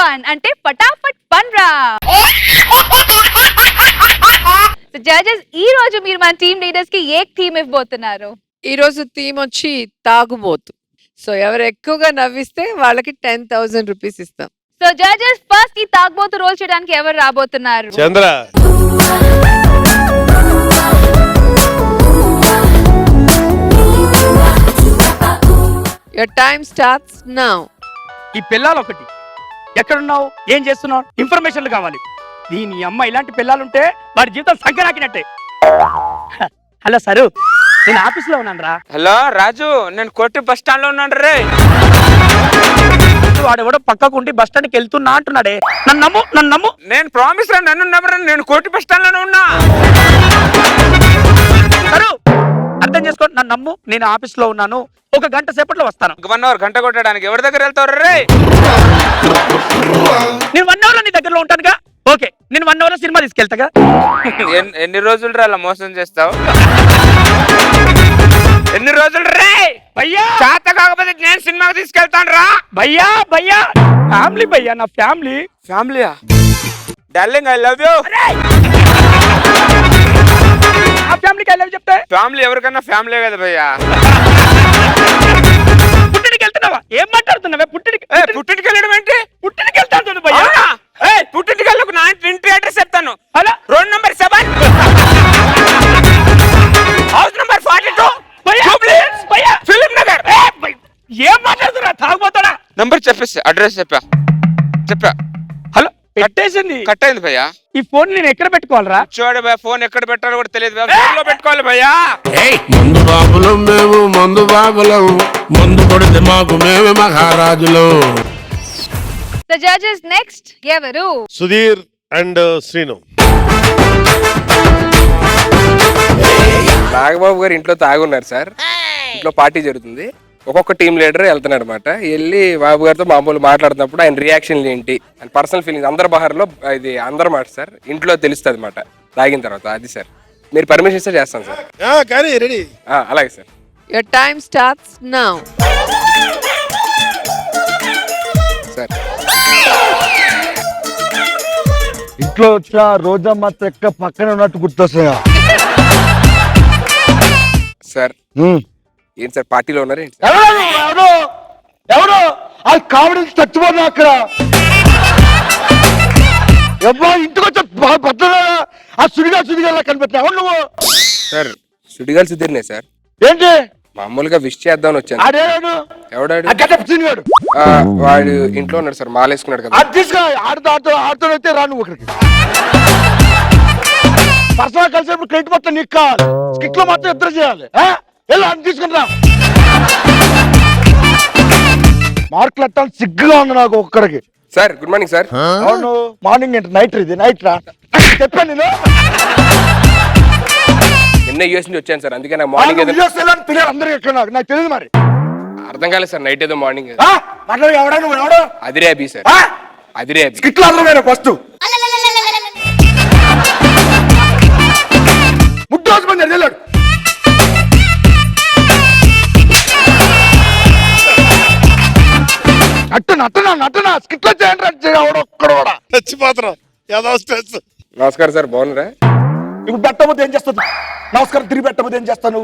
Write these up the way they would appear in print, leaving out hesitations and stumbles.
Fun అంటే ఫటాఫట్ fun రా. జడ్జెస్ ఈ రోజు మీరు మన టీమ్ లీడర్స్ కి ఏ థీమ్ ఇవ్వబోతున్నారు? ఈ రోజు థీమ్ వచ్చి తాగుబోతు. సో ఎవరు ఎక్కువగా నవ్విస్తే వాళ్ళకి 10,000 రూపీస్ ఇస్తాం. సో జడ్జెస్ ఫస్ట్ ఈ తాగుబోతు రోల్ చేయడానికి ఎవరు రాబోతున్నారు? Chandra. Your time starts now. ఈ పిల్లలు ఒకటి ఎక్కడున్నావు, ఏం చేస్తున్నావు, ఇన్ఫర్మేషన్లు కావాలి. దీని అమ్మ ఇలాంటి పిల్లలుంటే వాడి జీవితం సంకరాకినట్టే. హలో సరు, నేను ఆఫీస్ లో ఉన్నాను రా. హలో రాజు, నేను కోటి బస్ స్టాండ్ లో ఉన్నాను రే. వాడు కూడా పక్కకు ఉండి బస్ స్టాండ్కి వెళ్తున్నా అంటున్నాడే. నన్ను నమ్ము, నన్ను నమ్ము. నేను ప్రామిస్ రా, నన్ను నమ్మరా, నేను కోటి బస్ స్టాండ్ లోనే ఉన్నా. సరు అర్థం చేసుకో, నన్ను నమ్ము. నేను ఆఫీస్ లో ఉన్నాను, ఒక గంట సేపట్లో వస్తాను. 1 అవర్ గంట కొట్టడానికి ఎవరి దగ్గర వెళ్తావు రే? నేను 1 అవర్ లో నీ దగ్గరలో ఉంటానుగా. ఓకే, నేను 1 అవర్ లో సినిమా తీసుకెళ్తాగా. ఎన్ని రోజులు రా అలా మోసం చేస్తావు? ఎన్ని రోజులు రే? భయ్యా చేత కాకపోతే నేను సినిమాకి తీసుకెళ్తాను రా. భయ్యా భయ్యా ఫ్యామిలీ భయ్యా, నా ఫ్యామిలీ. ఫ్యామిలీయా? Darling I love you. ఆ ఫ్యామిలీకి వెళ్ళి చెప్తే ఫ్యామిలీ ఎవరికన్నా ఫ్యామిలీ కదా భయ్యా. పుట్టినకి వెళ్తున్నావా? ఏం మాట్లాడుతున్నావే? పుట్టింటికి వెళ్ళడం ఏంటి? పుట్టినకి వెళ్తాను భయ్యా. పుట్టింటికి వెళ్ళకు, నా ఇంటి అడ్రస్ చెప్తాను. అలా road number 7, house number 42, film Nagar. ఏం మాట్లాడుతున్నా? తాగుపోతాడా? నంబర్ చెప్పేసి అడ్రస్ చెప్పా. హలో పెట్టేసింది. కట్ అయింది భయ్యా. ఈ ఫోన్ నేను ఎక్కడ పెట్టుకోవాలరా? చూడు భయ్యా, ఫోన్ ఎక్కడ పెట్టాలో కూడా తెలియదు. ఫోన్ లో పెట్టుకోవాలి భయ్యా. మందు బాబులం మేము, మందు బాబులం, మందు కొడితే మాకు మేమే మహారాజులం. సో జడ్జెస్ నెక్స్ట్ ఎవరు? సుధీర్ అండ్ శ్రీను. నాగబాబు గారు ఇంట్లో తాగున్నారు సార్. ఇంట్లో పార్టీ జరుగుతుంది. ఒక్కొక్క టీం లీడర్ వెళ్తున్నాడు అనమాట. వెళ్ళి బాబు గారితో మామూలు మాట్లాడుతున్నప్పుడు ఆయన రియాక్షన్లు ఏంటి, ఆయన పర్సనల్ ఫీలింగ్స్ అందరి బహార్లో ఇది అందరి మాట సార్. ఇంట్లో తెలుస్తుంది అనమాట తాగిన తర్వాత. అది సార్, మీరు పర్మిషన్ ఇస్తే చేస్తాను సార్. కానీ రెడీ. అలాగే sir. Your time starts now. Sir ఇంట్లో వచ్చిన రోజమ్మ చెక్క పక్కన ఉన్నట్టు గుర్తొస్తాయా? సార్ ఏంటి సార్, పార్టీలో ఉన్నారా ఏంటి? ఎవరు ఆ కామెడీ చచ్చిపోతున్నా అక్కడ. ఎవరో ఇంటికి వచ్చే పద్ధతి ఆ సుడిగా కనిపెట్టినా ఎవరు నువ్వు? సార్ సుడిగాలి సుధీర్నే సార్. ఏంటి మామూలుగా విష్ చేద్దామని వచ్చాను. ఆడేవాడు ఎవడాడు? వాడు ఇంట్లో ఉన్నాడు సార్, మాలేసుకున్నాడు కదా. అది తీసుకురా. ఆడుతూ అయితే రా నువ్వు ఇక్కడికి. పర్సనల్ కలిసినప్పుడు క్రెడిట్ మొత్తం నీకు కావాలి, స్కిట్ లో మాత్రం ఇద్దరు చేయాలి. వెళ్ళి అని తీసుకుని రా. మార్కులు ఎట్టాలి సిగ్గుగా ఉంది నాకు ఒక్కడికి. Sir good morning sir. అవును మార్నింగ్ ఏంటి? నైట్ ఇది నైట్ రా చెప్పాను నేను. నిన్న యూఎస్ నుంచి వచ్చాను సార్, అందుకే నాకు మార్నింగ్ ఏదో తెలియదు అందరికి ఎక్కడ నాకు తెలియదు మరి. అర్థం కాలేదు సార్. నైట్ ఏదో మార్నింగ్ మాట్లాడు. ఎవడా నువ్వు? ఎవడో అదిరే అభి సార్. అదిరే అభి. స్కిట్ లో అందరూ ఫస్ట్ ముడ్డు మంది వెళ్ళాడు. నటనా స్కిట్ లో చేయండి. ఒక్కడోడా చచ్చిపోతున్నాం. ఏదో స్ట్రెస్. నమస్కారం సార్, బాగున్నారా? ఇప్పుడు పెట్టబోతే ఏం చేస్తాను? నమస్కారం తిరిగి పెట్టబోతే ఏం చేస్తాను?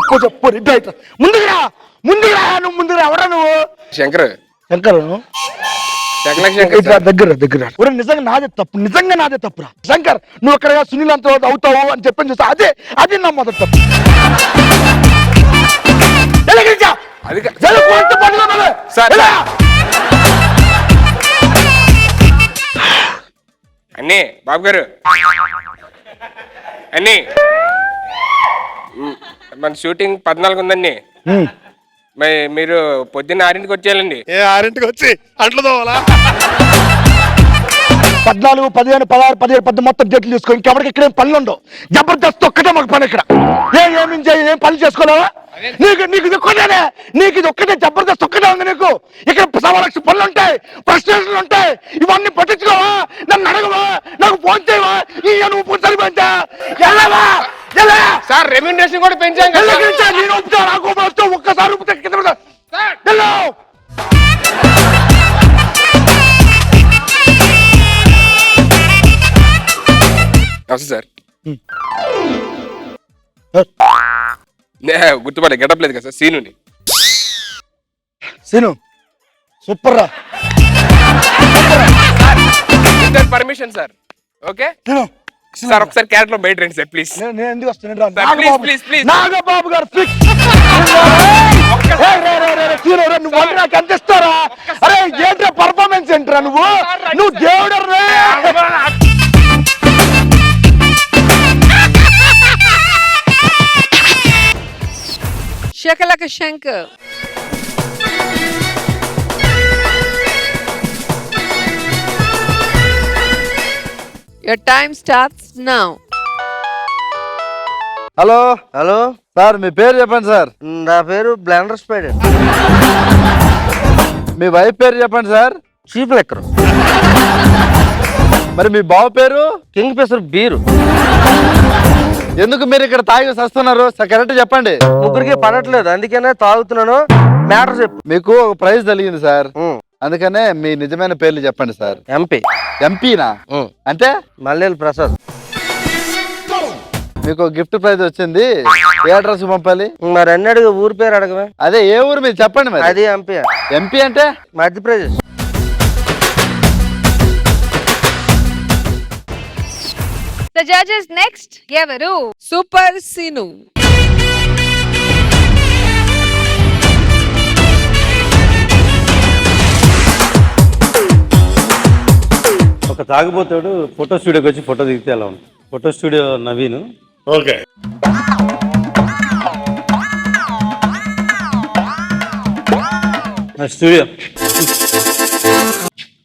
నువ్వు చెప్పు రెడ్డి. ముందుగా నువ్వు ముందుగా. ఎవరా నువ్వు? శంకర్. శంకర్ శంకర్ దగ్గర నిజంగా నాదే తప్పురా శంకర్. నువ్వు అక్కడ సునీల్ అంత అవుతావు అని చెప్పని చూస్తా. అదే నా మొదటి తప్పు. అన్నీ బాబు గారు, అన్నీ మన షూటింగ్ 14 ఉందండి. మరి మీరు పొద్దున్న 6ంటికి వచ్చేయాలండి. 6ంటికి వచ్చి అంట్లు తోవాలా? 14, 15, 16, 17, 18 మొత్తం డేట్లు తీసుకో. ఇంకెవరికి ఇక్కడేం పనులు ఉండవు. జబర్దస్త్ ఒక్కటే మాకు పని ఇక్కడ. ఏం పనులు చేసుకోలేవా? నీకు ఇది ఒక్కటే. నీకు ఇది ఒక్కటే జబర్దస్త్ ఒక్కటే ఉంది. నీకు ఇక్కడ 1,00,000 పనులు ఉంటాయి, ప్రశ్నలు ఉంటాయి. ఇవన్నీ పట్టించుకోవా? నన్ను అడగవా? నాకు ఫోన్ చేయవా? నువ్వు సరిపోయిందా? సార్ రెమ్యూనరేషన్ కూడా పెంచాం కదా. ఒక్కసారి వస్తా సార్. గుర్తుపడే గెటప్ లేదు కదా సార్, సీనుని. సీను సూపర్ రా. Permission sir. Okay Seenu sir, ఒకసారి క్యారెక్టర్ లో బయట రండి సార్ ప్లీజ్. నేను ఎందుకు వస్తున్నాను? ప్లీజ్ నాగబాబు గారు ఫిక్స్. నువ్వు వండి నాకు అందిస్తారా? అరే ఏంట్రా పర్ఫార్మెన్స్ ఏంట్రా? నువ్వు దేవుడు రా. Shakalaka Shankar. Your time starts now. Hello hello sir, మీ పేరు చెప్పండి సార్. నా పేరు బ్లెండర్ స్పైడర్. మీ వైఫ్ పేరు చెప్పండి సార్. Cheap liquor. మరి మీ బావ పేరు? Kingfisher beer. ఎందుకు మీరు ఇక్కడ తాగి వస్తున్నారు? కరెక్ట్ చెప్పండి. ముగ్గురికి పడట్లేదు, అందుకనే తాగుతున్నాను. మ్యాటర్ చెప్పు. మీకు ఒక ప్రైజ్ కలిగింది సార్, అందుకనే మీ నిజమైన పేర్లు చెప్పండి సార్. ఎంపీ. ఎంపీనా? అంటే మల్లెలు ప్రసాద్. మీకు గిఫ్ట్ ప్రైజ్ వచ్చింది. ఏ అడ్రస్ పంపాలి? మరి అన్ని అడుగు, ఊరి పేరు అడగవే. అదే ఏ ఊరు మీరు చెప్పండి మరి. అది ఎంపీ. ఎంపీ అంటే మధ్యప్రదేశ్. The judges next ఎవరు? Super Sinu. ఒక తాగుబోతాడు ఫోటో స్టూడియోకి వచ్చి ఫోటో దిగితే ఎలా ఉంది? Photo studio Naveen. Okay studio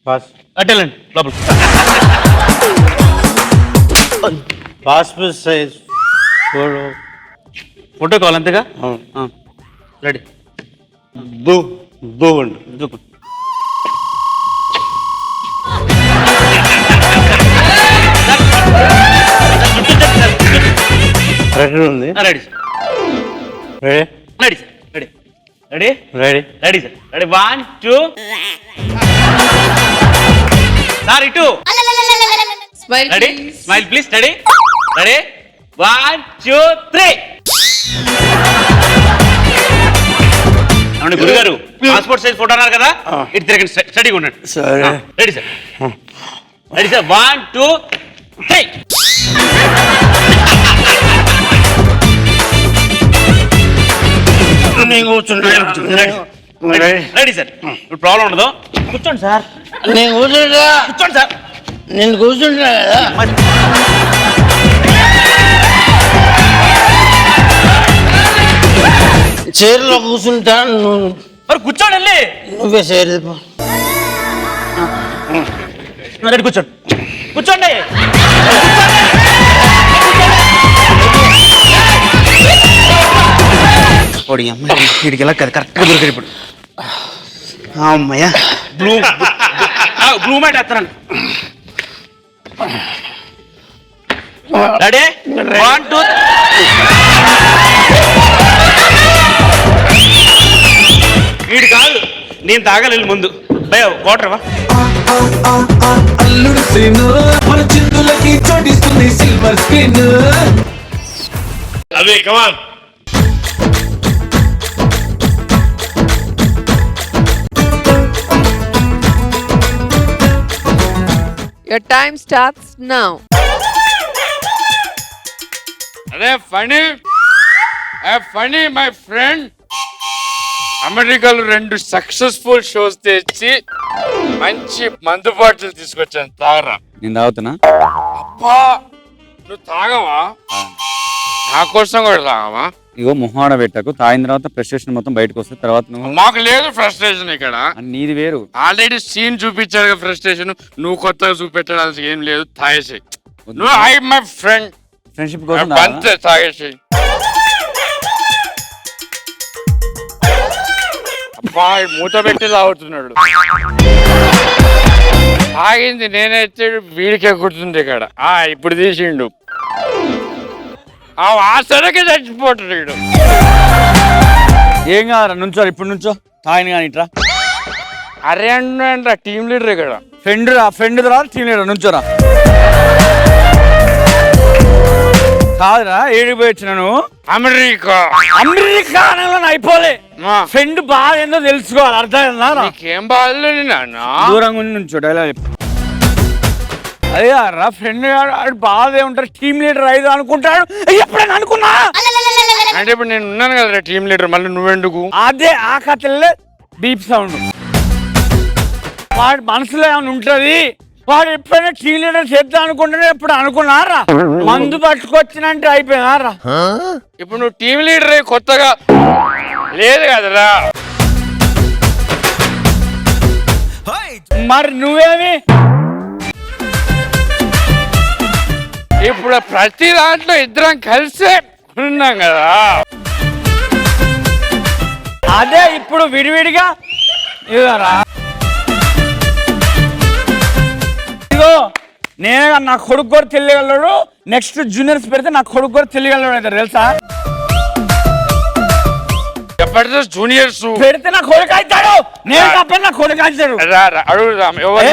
పాస్ అట్టెలండి లోపల. Passport size photo. ఫోటో కావాలి అంతేగా? రెడీ. దూకండి. దూకు. రెడీ ఉంది. Ready ready ready ready ready ready ready sir. Ready 1 2. Sir ఇటు. Smile ready please. Smile please. Ready ready 1 2 3. అవును గురుగారు, పాస్పోర్ట్ సైజ్ ఫోటో అన్నారు కదా, ఇటు తిరగండి, స్టడీగా ఉండండి. సరే. Ready sir. Ready sir 1 2 3. నేను కూర్చుంటా. Ready sir. ఇప్పుడు ప్రాబ్లం ఉండదు. కూర్చోండి సార్. నేను కూర్చుంటా. కూర్చోండి సార్. నేను కూర్చుంటా కదా. చైర్లో కూర్చుంటా. మరి కూర్చోండి వెళ్ళి. నువ్వే చైర్. రెడీ కూర్చోండి. కూర్చోండి. ఓడి అమ్మాయి వీడికి ఎలా కదా కరెక్ట్గా దొరికాడు ఇప్పుడు. అమ్మయ్యా. బ్లూ మ్యాట్ ఎత్తాను. రెడీ 1 2. వీడు కాదు, నేను తాగాలి ముందు. భయ కోటర్వా. అల్లుడు శ్రీను మన చిందులకి చోటిస్తుంది సిల్వర్ స్క్రీన్. అవి కమాన్. Your time starts now. అదే ఫనీ మై ఫ్రెండ్. అమెరికాలో 2 సక్సెస్ఫుల్ షోస్ తెచ్చి మంచి మందు బాటిల్ తీసుకొచ్చాను, తాగరా. నేను తాగుతున్నా. అబ్బా నువ్వు తాగవా? నా కోసం కూడా తాగవా? ఇగో మొహాడ పెట్టకు, తాగిన తర్వాత ఫ్రస్ట్రేషన్ మొత్తం బయటకు వస్తుంది. తర్వాత నువ్వు. మాకు లేదు ఫ్రస్ట్రేషన్ ఇక్కడ. నీది వేరు. ఆల్రెడీ సీన్ చూపించాడు ఫ్రస్ట్రేషన్. నువ్వు కొత్తగా చూపెట్టాల్సి ఏం లేదు. తాగేసి నువ్వు ఐ మై ఫ్రెండ్ ఫ్రెండ్షిప్ కోసం అంతే, తాగేసి. అబ్బా మూత పెట్టి తాగుతున్నాడు. తాగింది నేనైతే వీడికి ఎక్కుతుంది ఇక్కడ. ఇప్పుడు తీసిండు. ఆ వాసనకి చచ్చిపోతాడు వీడు. ఏం కాదు, నుంచో ఇప్పుడు నుంచో. తాగిన కానీ ఇట్రా. అరే అంట టీమ్ లీడర్ ఇక్కడ. ఫ్రెండ్ రా టీం లీడర్ నుంచోరా. కాదురా ఏడిపోయి వచ్చినాను అమెరికా అయిపోలే ఫ్రెండ్ బాధ ఏందో తెలుసుకోవాలి అర్థమైందా నీకేం బాధలేదు నాన్న దూరంగా నుంచి అదే రా ఫ్రెండ్ బాధే ఉంటారు టీమ్ లీడర్ అయితే అనుకుంటాడు ఎప్పుడైనా అనుకున్నా అంటే ఇప్పుడు నేను ఉన్నాను కదా టీమ్ లీడర్ మళ్ళీ నువ్వెందుకు అదే ఆ కథలే బీప్ సౌండ్ వాడి మనసులో ఏమైనా ఉంటది వాడు ఎప్పుడైనా టీమ్ లీడర్ చేద్దాం అనుకుంటే ఎప్పుడు అనుకున్నారా మందు పట్టుకొచ్చినంటే అయిపోయినారా ఇప్పుడు నువ్వు టీమ్ లీడర్ కొత్తగా లేదు కదరా మరి నువ్వేమి ఇప్పుడు ప్రతి దాంట్లో ఇద్దరం కలిసే ఉన్నాం కదా అదే ఇప్పుడు విడివిడిగా ఇదరా ఇదిగో నేను నా కొడుకు కూడా తెలియగలడు నెక్స్ట్ జూనియర్స్ పెడితే నా కొడుకు కూడా తెలియగలడు అయితే తెలుసా జబర్దస్త్ జూనియర్స్ పెడితే నా కొడుకు అవుతాడు నేను తప్ప నా కొడుకు అవుతాడు అడుగుదాం ఎవరు